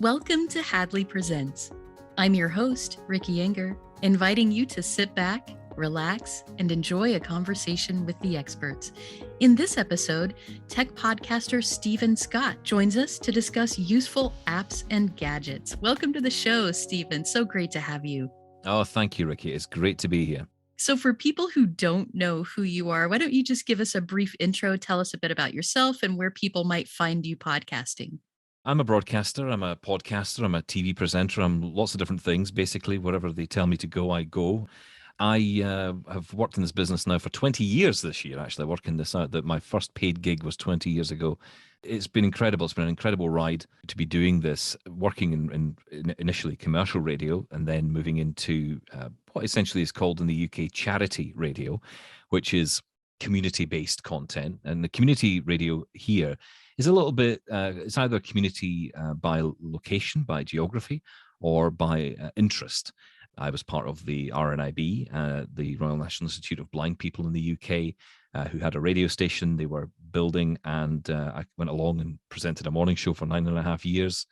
Welcome to Hadley Presents. I'm your host, Ricky Enger, inviting you to sit back, relax, and enjoy a conversation with the experts. In this episode, tech podcaster Stephen Scott joins us to discuss useful apps and gadgets. Welcome to the show, Stephen. So great to have you. Oh, thank you, Ricky. It's great to be here. So for people who don't know who you are, why don't you just give us a brief intro, tell us a bit about yourself and where people might find you podcasting? I'm a broadcaster, I'm a podcaster, I'm a TV presenter, I'm lots of different things. Basically, wherever they tell me to go, I go. I have worked in this business now for 20 years this year, actually, working this out, that my first paid gig was 20 years ago. It's been incredible. It's been an incredible ride to be doing this, working in initially commercial radio and then moving into what essentially is called in the UK charity radio, which is community-based content. And the community radio here is a little bit, it's either community by location, by geography, or by interest. I was part of the RNIB, the Royal National Institute of Blind People in the UK, who had a radio station they were building, and I went along and presented a morning show for 9.5 years,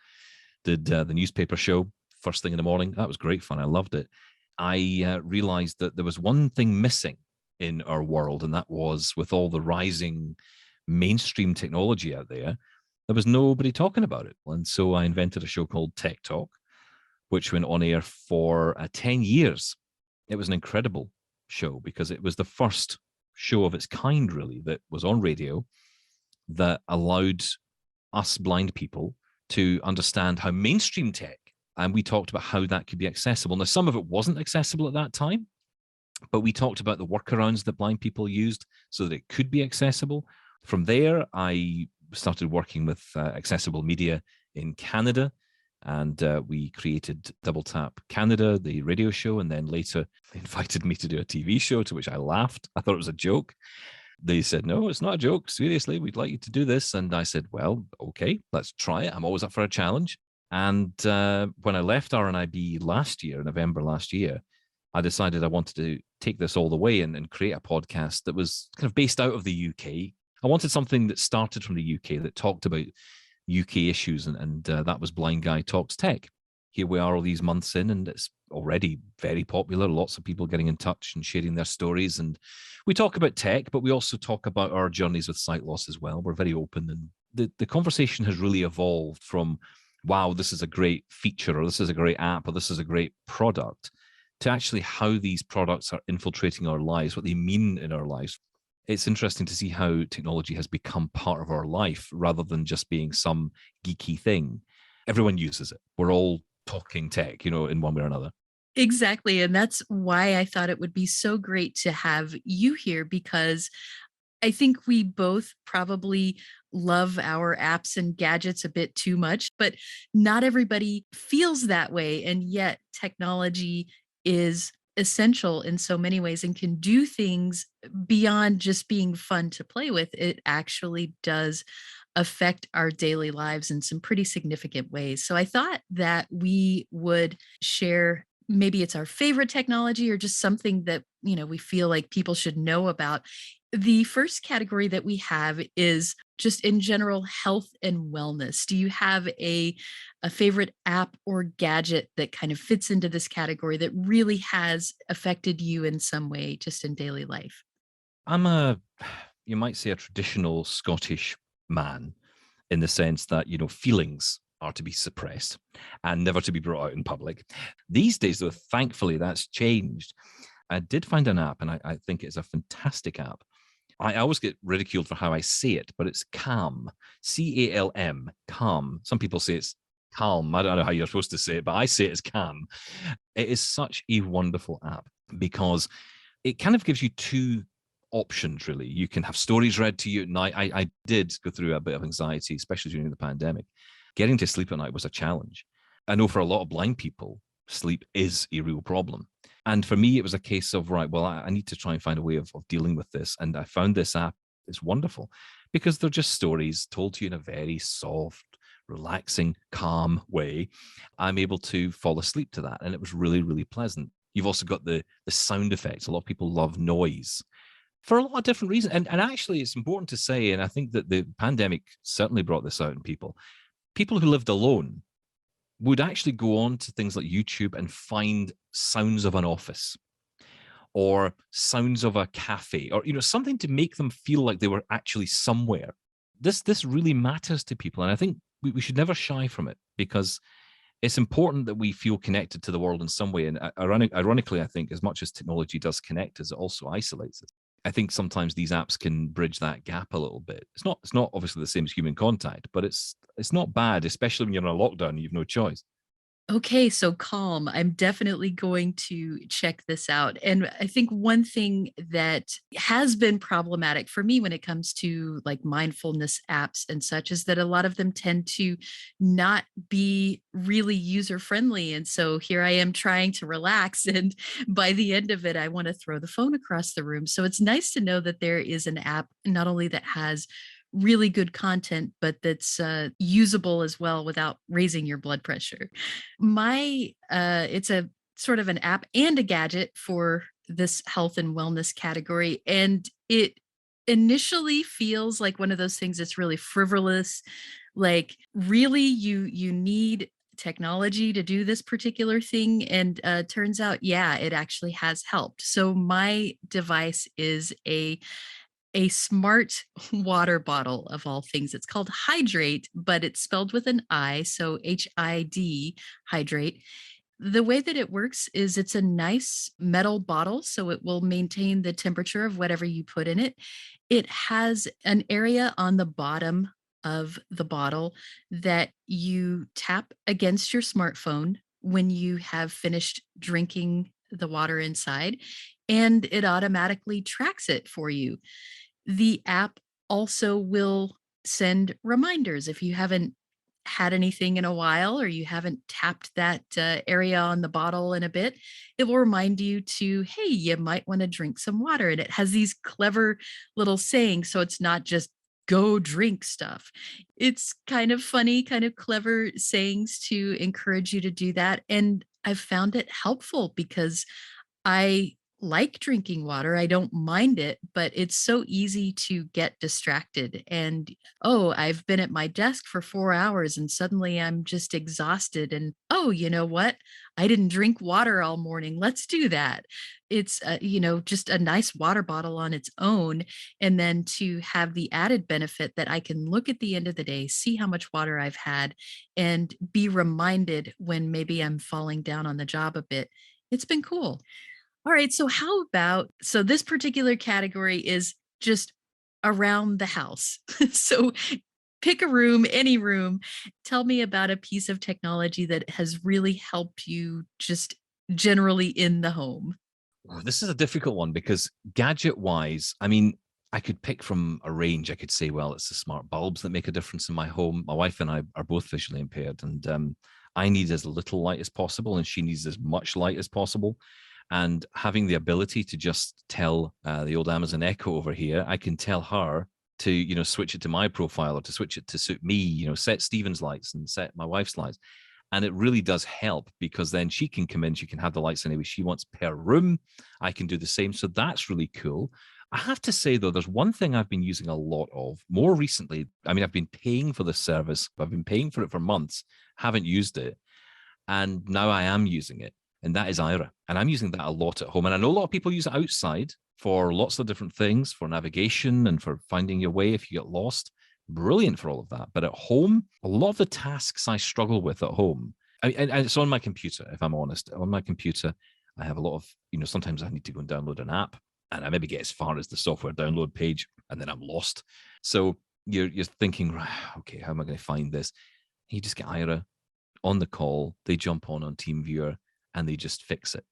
did the newspaper show first thing in the morning. That was great fun. I loved it. I realized that there was one thing missing in our world, and that was with all the rising mainstream technology out there was nobody talking about it. And so I invented a show called Tech Talk, which went on air for 10 years. It was an incredible show because it was the first show of its kind, really, that was on radio that allowed us blind people to understand how mainstream tech, and we talked about how that could be accessible. Now, some of it wasn't accessible at that time, but we talked about the workarounds that blind people used so that it could be accessible. From there, I started working with Accessible Media in Canada, and we created Double Tap Canada, the radio show, and then later they invited me to do a TV show, to which I laughed. I thought it was a joke. They said, no, it's not a joke. Seriously, we'd like you to do this. And I said, well, okay, let's try it. I'm always up for a challenge. And when I left RNIB last year, November last year, I decided I wanted to take this all the way and create a podcast that was kind of based out of the UK. I wanted something that started from the UK, that talked about UK issues, and that was Blind Guy Talks Tech. Here we are all these months in, and it's already very popular. Lots of people getting in touch and sharing their stories. And we talk about tech, but we also talk about our journeys with sight loss as well. We're very open, and the conversation has really evolved from, wow, this is a great feature, or this is a great app, or this is a great product, to actually how these products are infiltrating our lives, what they mean in our lives. It's interesting to see how technology has become part of our life rather than just being some geeky thing. Everyone uses it. We're all talking tech, in one way or another. Exactly. And that's why I thought it would be so great to have you here, because I think we both probably love our apps and gadgets a bit too much, but not everybody feels that way. And yet technology is essential in so many ways and can do things beyond just being fun to play with. It actually does affect our daily lives in some pretty significant ways. So I thought that we would share, maybe it's our favorite technology or just something that, we feel like people should know about. The first category that we have is just in general health and wellness. Do you have a favorite app or gadget that kind of fits into this category that really has affected you in some way just in daily life? I'm you might say, a traditional Scottish man, in the sense that, feelings are to be suppressed and never to be brought out in public. These days, though, thankfully, that's changed. I did find an app, and I think it's a fantastic app. I always get ridiculed for how I say it, but it's Calm, Calm, Calm. Some people say it's Calm. I don't know how you're supposed to say it, but I say it's Calm. It is such a wonderful app because it kind of gives you two options, really. You can have stories read to you at night. I did go through a bit of anxiety, especially during the pandemic. Getting to sleep at night was a challenge. I know for a lot of blind people, sleep is a real problem. And for me, it was a case of, right, well, I need to try and find a way of dealing with this. And I found this app. It's wonderful because they're just stories told to you in a very soft, relaxing, calm way. I'm able to fall asleep to that. And it was really, really pleasant. You've also got the sound effects. A lot of people love noise for a lot of different reasons. And actually, it's important to say, and I think that the pandemic certainly brought this out in people who lived alone would actually go on to things like YouTube and find sounds of an office or sounds of a cafe, or something to make them feel like they were actually somewhere. This really matters to people, and I think we should never shy from it, because it's important that we feel connected to the world in some way. And ironically, I think as much as technology does connect us, it also isolates us. I think sometimes these apps can bridge that gap a little bit. It's not obviously the same as human contact, but it's not bad, especially when you're in a lockdown and you've no choice. Okay, so Calm. I'm definitely going to check this out. And I think one thing that has been problematic for me when it comes to like mindfulness apps and such is that a lot of them tend to not be really user friendly. And so here I am trying to relax. And by the end of it, I want to throw the phone across the room. So it's nice to know that there is an app not only that has really good content, but that's usable as well without raising your blood pressure. It's a sort of an app and a gadget for this health and wellness category. And it initially feels like one of those things that's really frivolous. Like really you need technology to do this particular thing. And turns out, yeah, it actually has helped. So my device is a smart water bottle of all things. It's called Hydrate, but it's spelled with an I, so HID, Hydrate. The way that it works is it's a nice metal bottle, so it will maintain the temperature of whatever you put in it. It has an area on the bottom of the bottle that you tap against your smartphone when you have finished drinking the water inside, and it automatically tracks it for you. The app also will send reminders if you haven't had anything in a while or you haven't tapped that area on the bottle in a bit. It will remind you to, hey, you might want to drink some water. And it has these clever little sayings. So it's not just go drink stuff. It's kind of funny, kind of clever sayings to encourage you to do that. And I've found it helpful because I like drinking water. I don't mind it, but it's so easy to get distracted. And oh, I've been at my desk for 4 hours and suddenly I'm just exhausted. And oh, you know what? I didn't drink water all morning. Let's do that. It's, just a nice water bottle on its own. And then to have the added benefit that I can look at the end of the day, see how much water I've had, and be reminded when maybe I'm falling down on the job a bit. It's been cool. All right. So, how about this particular category is just around the house. So, pick a room, any room. Tell me about a piece of technology that has really helped you just generally in the home. Oh, this is a difficult one because gadget wise, I mean, I could pick from a range. I could say, well, it's the smart bulbs that make a difference in my home. My wife and I are both visually impaired, and I need as little light as possible, and she needs as much light as possible. And having the ability to just tell the old Amazon Echo over here, I can tell her to, switch it to my profile or to switch it to suit me, set Stephen's lights and set my wife's lights. And it really does help because then she can come in, she can have the lights any way she wants per room. I can do the same. So that's really cool. I have to say, though, there's one thing I've been using a lot of more recently. I mean, I've been paying for this service. I've been paying for it for months, haven't used it. And now I am using it. And that is Aira. And I'm using that a lot at home. And I know a lot of people use it outside for lots of different things, for navigation and for finding your way if you get lost. Brilliant for all of that. But at home, a lot of the tasks I struggle with at home, and it's on my computer, if I'm honest. On my computer, I have a lot of, sometimes I need to go and download an app and I maybe get as far as the software download page and then I'm lost. So you're thinking, right, okay, how am I going to find this? You just get Aira on the call. They jump on TeamViewer and they just fix it.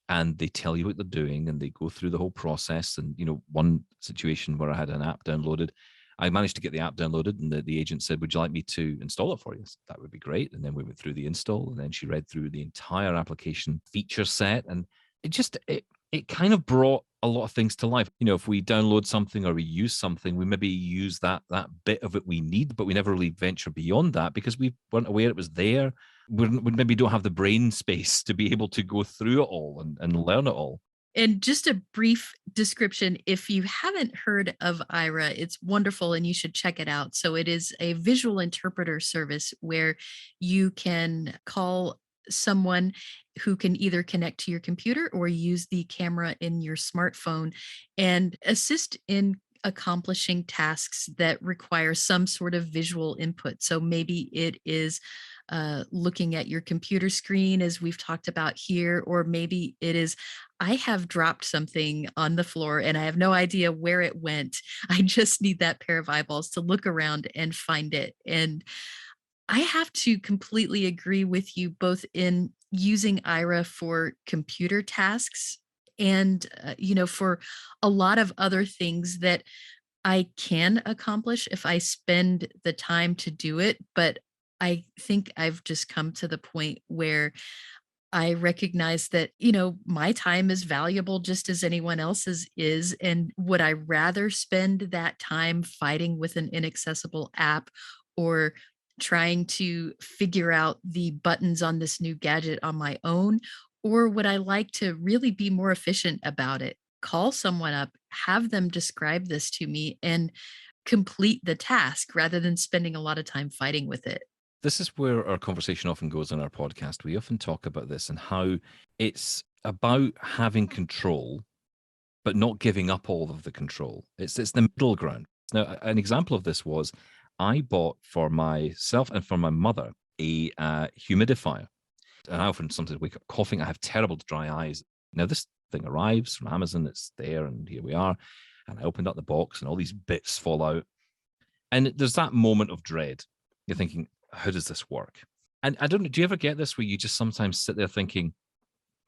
And they tell you what they're doing and they go through the whole process. And, one situation where I had an app downloaded, I managed to get the app downloaded and the agent said, would you like me to install it for you? That would be great. And then we went through the install and then she read through the entire application feature set. And it kind of brought a lot of things to life. If we download something or we use something, we maybe use that bit of it we need, but we never really venture beyond that because we weren't aware it was there. We maybe don't have the brain space to be able to go through it all and learn it all. And just a brief description, if you haven't heard of Ira, it's wonderful and you should check it out. So it is a visual interpreter service where you can call someone who can either connect to your computer or use the camera in your smartphone and assist in accomplishing tasks that require some sort of visual input. So maybe it is looking at your computer screen, as we've talked about here, or maybe it is, I have dropped something on the floor and I have no idea where it went. I just need that pair of eyeballs to look around and find it. And I have to completely agree with you both in using Ira for computer tasks and, for a lot of other things that I can accomplish if I spend the time to do it. But I think I've just come to the point where I recognize that, my time is valuable just as anyone else's is. And would I rather spend that time fighting with an inaccessible app or trying to figure out the buttons on this new gadget on my own? Or would I like to really be more efficient about it? Call someone up, have them describe this to me, and complete the task rather than spending a lot of time fighting with it. This is where our conversation often goes on our podcast. We often talk about this and how it's about having control, but not giving up all of the control. It's the middle ground. Now, an example of this was I bought for myself and for my mother a humidifier. And I often sometimes wake up coughing. I have terrible dry eyes. Now, this thing arrives from Amazon. It's there, and here we are. And I opened up the box, and all these bits fall out. And there's that moment of dread. You're thinking, how does this work? And I don't know, do you ever get this where you just sometimes sit there thinking,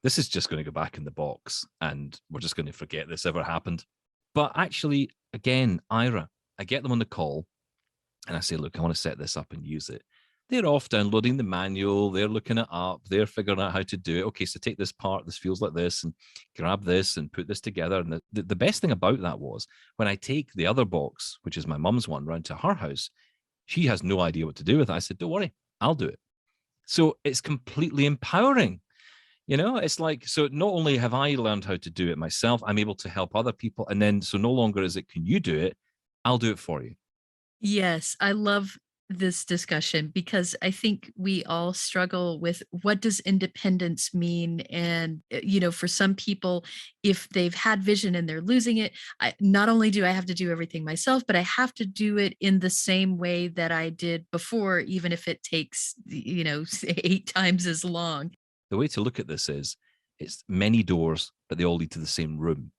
this is just going to go back in the box and we're just going to forget this ever happened? But actually, again, Ira, I get them on the call and I say, look, I want to set this up and use it. They're off downloading the manual. They're looking it up. They're figuring out how to do it. Okay, so take this part. This feels like this, and grab this and put this together. And the best thing about that was when I take the other box, which is my mum's one, round to her house, she has no idea what to do with it. I said, don't worry, I'll do it. So it's completely empowering. It's like, so not only have I learned how to do it myself, I'm able to help other people. And then, so no longer is it, can you do it? I'll do it for you. Yes, I love this discussion because I think we all struggle with what does independence mean. And, for some people, if they've had vision and they're losing it, not only do I have to do everything myself, but I have to do it in the same way that I did before, even if it takes, 8 times as long. The way to look at this is it's many doors, but they all lead to the same room.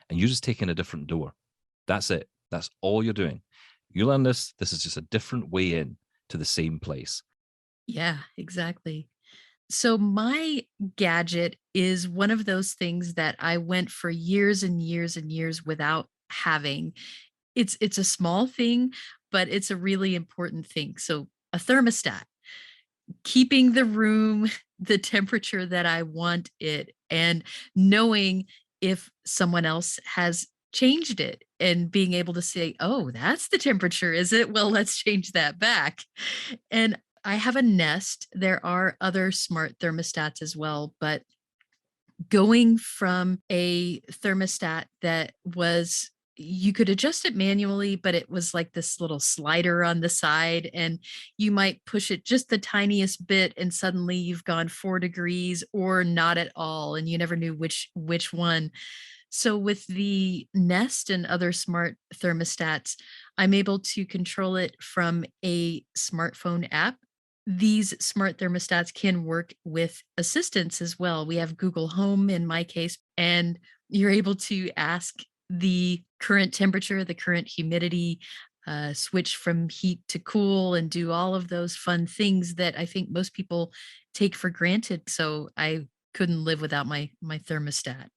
And you're just taking a different door. That's it. That's all you're doing. You learn this. This is just a different way in to the same place. Yeah, exactly. So my gadget is one of those things that I went for years and years and years without having. It's a small thing, but it's a really important thing. So a thermostat, keeping the room the temperature that I want it and knowing if someone else has changed it and being able to say, "Oh, that's the temperature, is it? Well, let's change that back." And I have a Nest. There are other smart thermostats as well, but going from a thermostat that was, you could adjust it manually, but it was like this little slider on the side, and you might push it just the tiniest bit, and suddenly you've gone 4 degrees or not at all, and you never knew which one. So with the Nest and other smart thermostats, I'm able to control it from a smartphone app. These smart thermostats can work with assistants as well. We have Google Home in my case, and you're able to ask the current temperature, the current humidity, switch from heat to cool, and do all of those fun things that I think most people take for granted. So I couldn't live without my thermostat.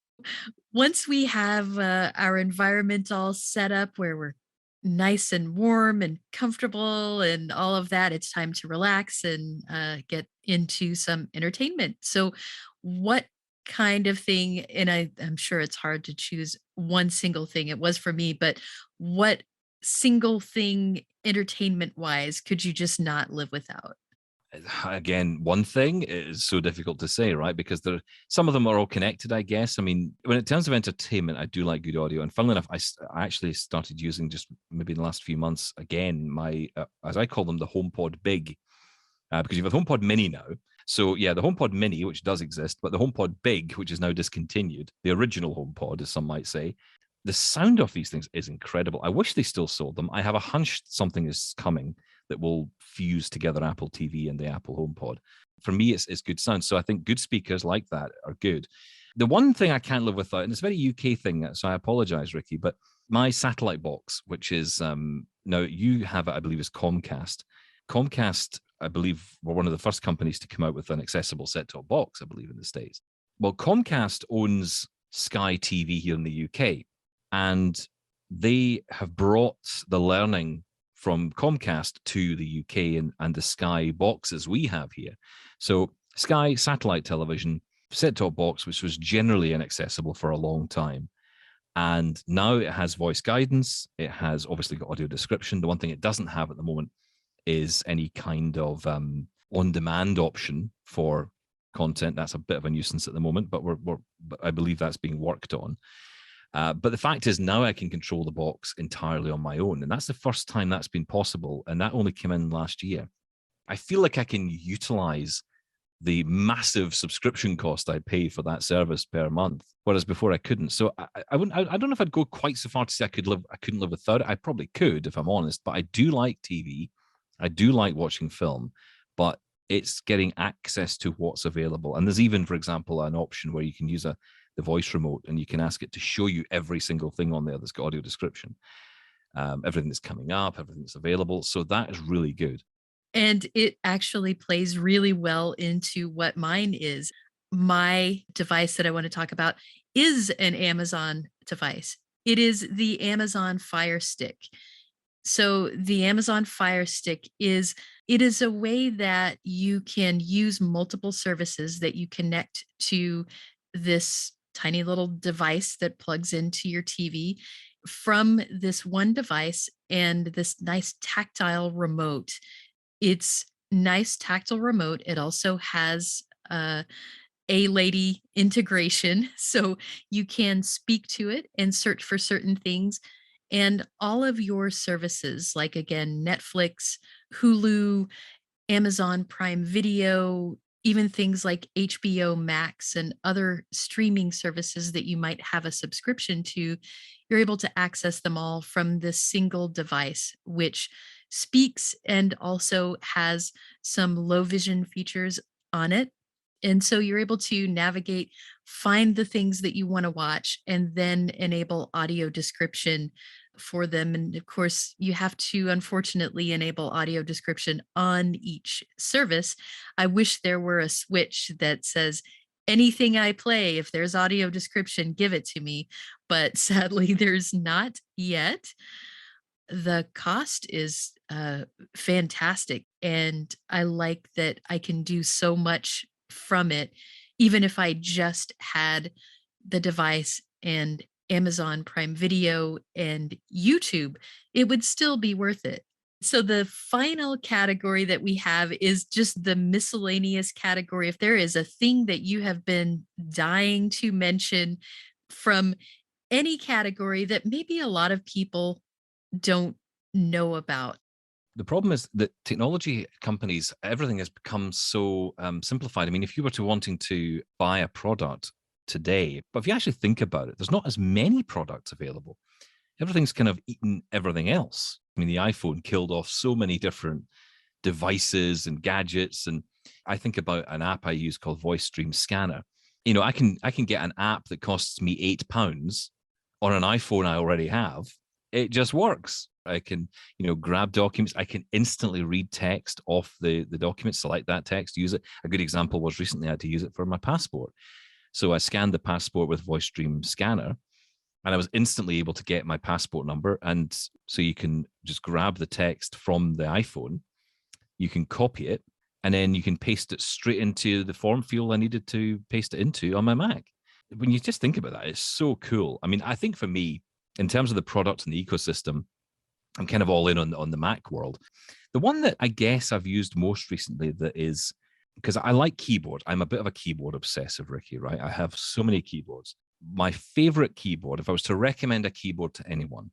Once we have our environment all set up where we're nice and warm and comfortable and all of that, it's time to relax and get into some entertainment. So, what kind of thing, and I'm sure it's hard to choose one single thing, it was for me, but what single thing entertainment wise could you just not live without? again, one thing is so difficult to say, right? Because some of them are all connected, I guess. I mean, when in terms of entertainment, I do like good audio. And funnily enough, I actually started using, just maybe in the last few months, again, my, as I call them, the HomePod Big, because you have a HomePod Mini now. So yeah, the HomePod Mini, which does exist, but the HomePod Big, which is now discontinued, the original HomePod, as some might say, the sound of these things is incredible. I wish they still sold them. I have a hunch something is coming that will fuse together Apple TV and the Apple HomePod. For me, it's good sound. So I think good speakers like that are good. The one thing I can't live without, and it's a very UK thing, so I apologize, Ricky, but my satellite box, which is now you have it, I believe, is Comcast. Comcast, I believe, were one of the first companies to come out with an accessible set-top box, I believe, in the States. Well, Comcast owns Sky TV here in the UK, and they have brought the learning from Comcast to the UK and the Sky boxes we have here. So Sky satellite television, set-top box, which was generally inaccessible for a long time. And now it has voice guidance. It has obviously got audio description. The one thing it doesn't have at the moment is any kind of on-demand option for content. That's a bit of a nuisance at the moment, but I believe that's being worked on. But the fact is, now I can control the box entirely on my own. And that's the first time that's been possible. And that only came in last year. I feel like I can utilize the massive subscription cost I pay for that service per month, whereas before I couldn't. So I don't know if I'd go quite so far to say I couldn't live without it. I probably could, if I'm honest, but I do like TV. I do like watching film, but it's getting access to what's available. And there's even, for example, an option where you can use the voice remote and you can ask it to show you every single thing on there that's got audio description, everything that's coming up, everything that's available. So that is really good. And it actually plays really well into what mine is. My device that I want to talk about is an Amazon device. It is the Amazon Fire Stick. So the Amazon Fire Stick is a way that you can use multiple services that you connect to this tiny little device that plugs into your TV from this one device, and this nice tactile remote. It's nice tactile remote. It also has A-Lady integration, so you can speak to it and search for certain things. And all of your services, like again, Netflix, Hulu, Amazon Prime Video, even things like HBO Max and other streaming services that you might have a subscription to, you're able to access them all from this single device, which speaks and also has some low vision features on it. And so you're able to navigate, find the things that you want to watch, and then enable audio description for them. And of course, you have to unfortunately enable audio description on each service. I wish there were a switch that says, anything I play, if there's audio description, give it to me. But sadly, there's not yet. The cost is fantastic. And I like that I can do so much from it, even if I just had the device and Amazon Prime Video and YouTube, it would still be worth it. So the final category that we have is just the miscellaneous category. If there is a thing that you have been dying to mention from any category that maybe a lot of people don't know about. The problem is that technology companies, everything has become so simplified. I mean, if you were to wanting to buy a product today, but if you actually think about it, there's not as many products available. Everything's kind of eaten everything else. I mean, the iPhone killed off so many different devices and gadgets. And I think about an app I use called Voice Stream Scanner. You know, I can get an app that costs me £8 on an iPhone I already have. It just works. I can, grab documents. I can instantly read text off the document, select that text, use it. A good example was recently I had to use it for my passport. So I scanned the passport with Voice Stream Scanner, and I was instantly able to get my passport number. And so you can just grab the text from the iPhone, you can copy it, and then you can paste it straight into the form field I needed to paste it into on my Mac. When you just think about that, it's so cool. I mean, I think for me, in terms of the product and the ecosystem, I'm kind of all in on the Mac world. The one that I guess I've used most recently that is because I like keyboard. I'm a bit of a keyboard obsessive, Ricky, right? I have so many keyboards. My favorite keyboard, if I was to recommend a keyboard to anyone,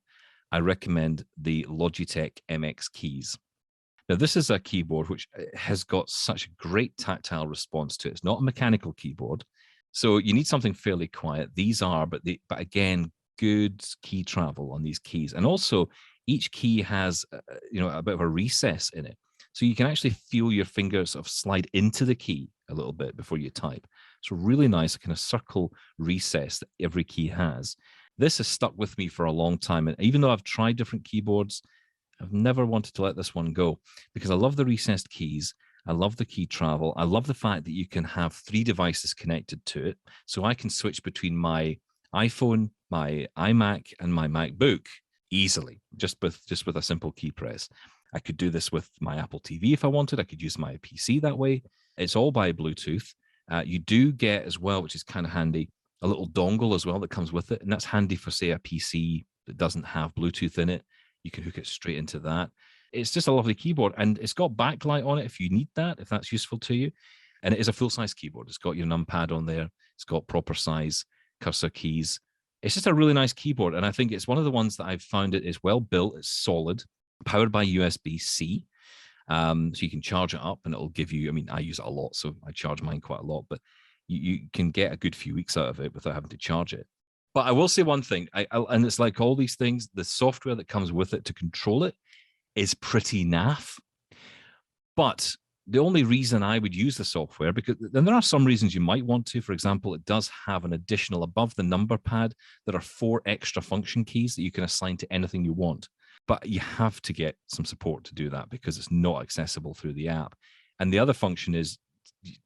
I recommend the Logitech MX Keys. Now, this is a keyboard which has got such a great tactile response to it. It's not a mechanical keyboard, so you need something fairly quiet. These are, but again, good key travel on these keys, and also each key has a bit of a recess in it, so you can actually feel your fingers sort of slide into the key a little bit before you type. So really nice, kind of circle recess that every key has. This has stuck with me for a long time, and even though I've tried different keyboards, I've never wanted to let this one go because I love the recessed keys. I love the key travel. I love the fact that you can have 3 devices connected to it. So I can switch between my iPhone, my iMac, and my MacBook easily, just with a simple key press. I could do this with my Apple TV if I wanted. I could use my PC that way. It's all by Bluetooth. You do get as well, which is kind of handy, a little dongle as well that comes with it. And that's handy for, say, a PC that doesn't have Bluetooth in it. You can hook it straight into that. It's just a lovely keyboard, and it's got backlight on it if you need that, if that's useful to you. And it is a full-size keyboard. It's got your numpad on there. It's got proper size cursor keys. It's just a really nice keyboard, and I think it's one of the ones that I've found it is well built. It's solid, powered by USB-C. So you can charge it up, and it'll give you, I mean, I use it a lot, so I charge mine quite a lot, but you can get a good few weeks out of it without having to charge it. But I will say one thing, and it's like all these things, the software that comes with it to control it is pretty naff. But the only reason I would use the software, because then there are some reasons you might want to. For example, it does have an additional above the number pad. There are 4 extra function keys that you can assign to anything you want. But you have to get some support to do that because it's not accessible through the app. And the other function is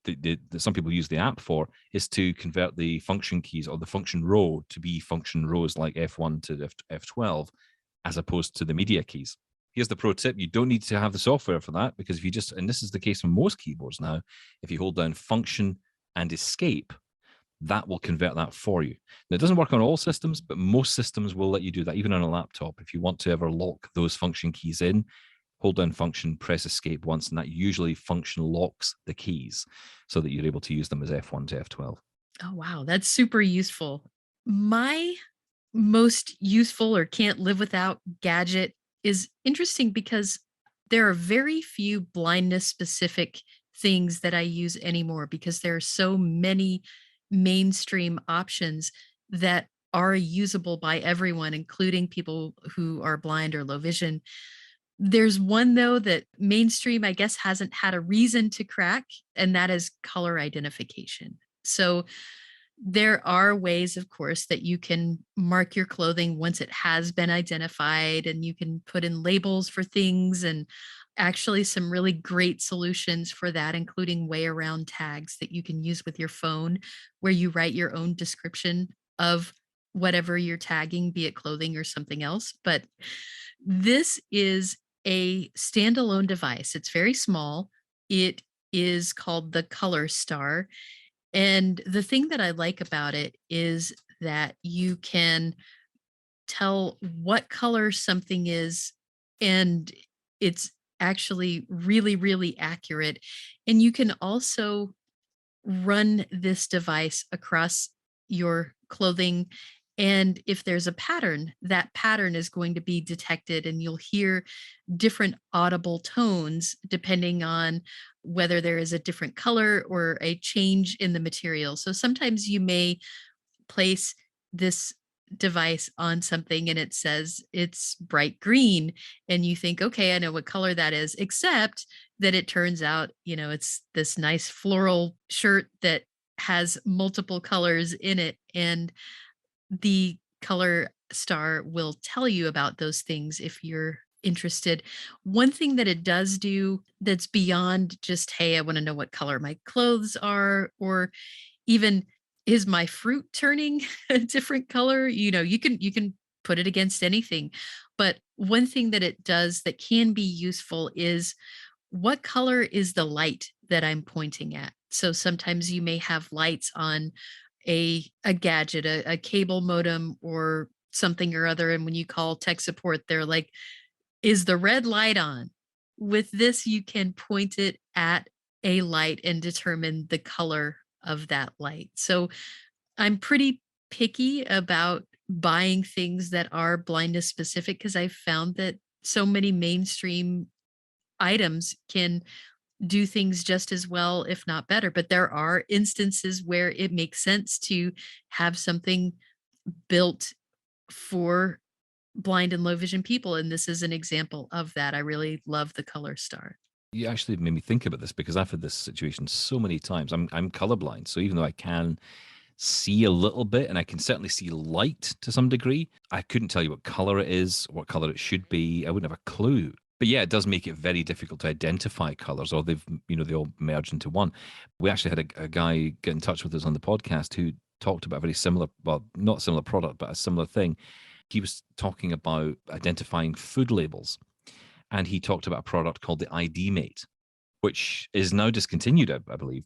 that some people use the app for is to convert the function keys or the function row to be function rows like F1 to F12 as opposed to the media keys. Here's the pro tip. You don't need to have the software for that because if you just, and this is the case for most keyboards now, if you hold down function and escape, that will convert that for you. Now, it doesn't work on all systems, but most systems will let you do that, even on a laptop. If you want to ever lock those function keys in, hold down function, press escape once, and that usually function locks the keys so that you're able to use them as F1 to F12. Oh, wow. That's super useful. My most useful or can't live without gadget is interesting because there are very few blindness specific things that I use anymore because there are so many mainstream options that are usable by everyone, including people who are blind or low vision. There's one though that mainstream, I guess, hasn't had a reason to crack, and that is color identification. So there are ways, of course, that you can mark your clothing once it has been identified, and you can put in labels for things, and actually some really great solutions for that, including way around tags that you can use with your phone, where you write your own description of whatever you're tagging, be it clothing or something else. But this is a standalone device. It's very small. It is called the Color Star. And the thing that I like about it is that you can tell what color something is, and it's actually really, really accurate. And you can also run this device across your clothing. And if there's a pattern, that pattern is going to be detected, and you'll hear different audible tones depending on whether there is a different color or a change in the material. So sometimes you may place this device on something and it says it's bright green, and you think, okay, I know what color that is, except that it turns out, it's this nice floral shirt that has multiple colors in it, and the Color Star will tell you about those things if you're interested. One thing that it does do that's beyond just, hey, I want to know what color my clothes are, or even is my fruit turning a different color? You can put it against anything. But one thing that it does that can be useful is what color is the light that I'm pointing at? So sometimes you may have lights on a gadget, a cable modem or something or other, and when you call tech support, they're like, "Is the red light on?" with this, you can point it at a light and determine the color of that light. So I'm pretty picky about buying things that are blindness specific because I found that so many mainstream items can do things just as well, if not better. But there are instances where it makes sense to have something built for blind and low vision people. And this is an example of that. I really love the Color Star. You actually made me think about this because I've had this situation so many times. I'm colorblind, so even though I can see a little bit and I can certainly see light to some degree, I couldn't tell you what color it is, what color it should be. I wouldn't have a clue. But yeah, it does make it very difficult to identify colors, or they all merge into one. We actually had a guy get in touch with us on the podcast who talked about a very similar, well, not similar product, but a similar thing. He was talking about identifying food labels, and he talked about a product called the ID Mate, which is now discontinued, I believe.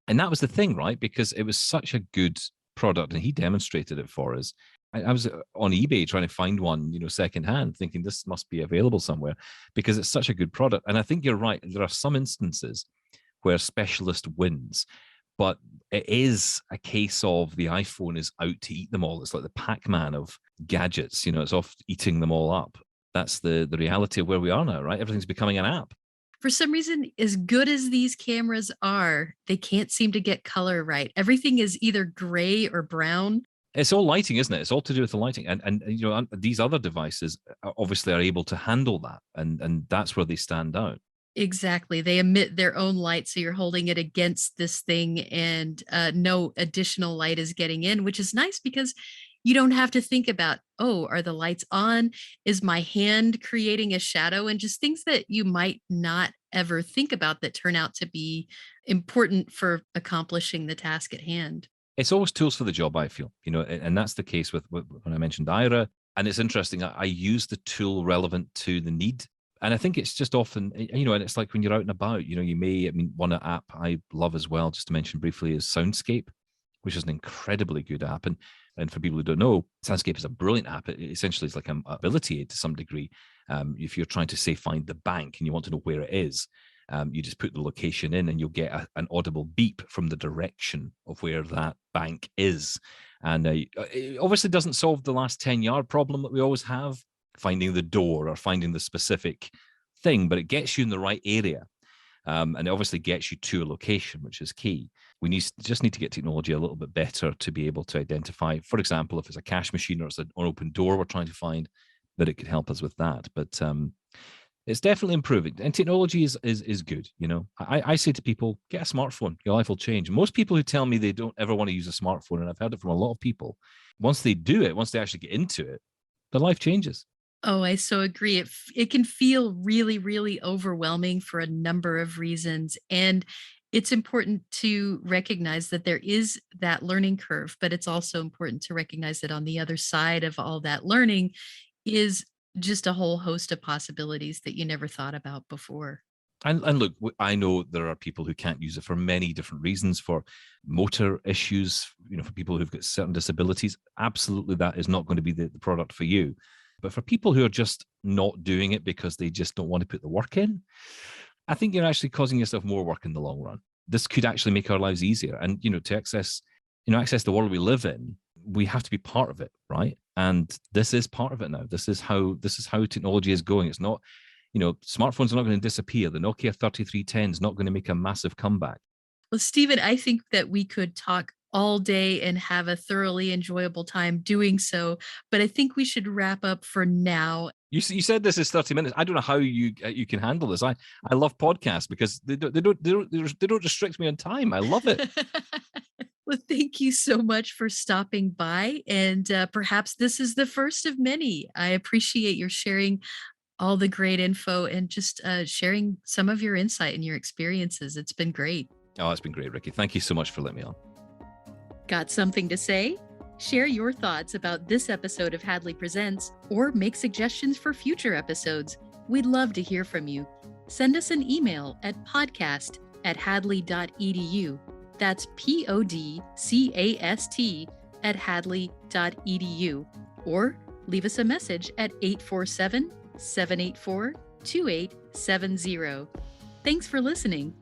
And that was the thing, right? Because it was such a good product, and he demonstrated it for us. I was on eBay trying to find one, secondhand, thinking this must be available somewhere because it's such a good product. And I think you're right. There are some instances where specialist wins, but it is a case of the iPhone is out to eat them all. It's like the Pac-Man of gadgets, it's off eating them all up. That's the reality of where we are now, right? Everything's becoming an app. For some reason, as good as these cameras are, they can't seem to get color right. Everything is either gray or brown. It's all lighting, isn't it? It's all to do with the lighting, and these other devices obviously are able to handle that, and that's where they stand out. Exactly. They emit their own light, so you're holding it against this thing, and no additional light is getting in, which is nice because you don't have to think about, oh, are the lights on? Is my hand creating a shadow? And just things that you might not ever think about that turn out to be important for accomplishing the task at hand. It's always tools for the job, I feel, and that's the case with when I mentioned Ira. And it's interesting, I use the tool relevant to the need. And I think it's just often, and it's like when you're out and about, one app I love as well, just to mention briefly, is Soundscape, which is an incredibly good app. And for people who don't know, Soundscape is a brilliant app. It essentially is like an ability aid to some degree. If you're trying to, say, find the bank and you want to know where it is, you just put the location in and you'll get an audible beep from the direction of where that bank is. And it obviously doesn't solve the last 10-yard problem that we always have, finding the door or finding the specific thing, but it gets you in the right area. And it obviously gets you to a location, which is key. We just need to get technology a little bit better to be able to identify, for example, if it's a cash machine or it's an open door we're trying to find, that it could help us with that. But it's definitely improving, and technology is good. I say to people, get a smartphone, your life will change. Most people who tell me they don't ever want to use a smartphone, and I've heard it from a lot of people, once they do it, once they actually get into it, their life changes. Oh, I so agree. It can feel really, really overwhelming for a number of reasons. And it's important to recognize that there is that learning curve, but it's also important to recognize that on the other side of all that learning is just a whole host of possibilities that you never thought about before. And look, I know there are people who can't use it for many different reasons, for motor issues, for people who've got certain disabilities. Absolutely, that is not going to be the product for you. But for people who are just not doing it because they just don't want to put the work in, I think you're actually causing yourself more work in the long run. This could actually make our lives easier. And, to access the world we live in, we have to be part of it, right? And this is part of it now. This is how technology is going. It's not, smartphones are not going to disappear. The Nokia 3310 is not going to make a massive comeback. Well, Stephen, I think that we could talk all day and have a thoroughly enjoyable time doing so, but I think we should wrap up for now. You said this is 30 minutes. I don't know how you can handle this. I love podcasts because they don't restrict me on time. I love it. Well, thank you so much for stopping by, and perhaps this is the first of many. I appreciate your sharing all the great info and just sharing some of your insight and your experiences. It's been great. Oh, it's been great, Ricky. Thank you so much for letting me on. Got something to say? Share your thoughts about this episode of Hadley Presents, or make suggestions for future episodes. We'd love to hear from you. Send us an email at podcast@hadley.edu. That's podcast@hadley.edu. Or leave us a message at 847-784-3232. 2870. Thanks for listening.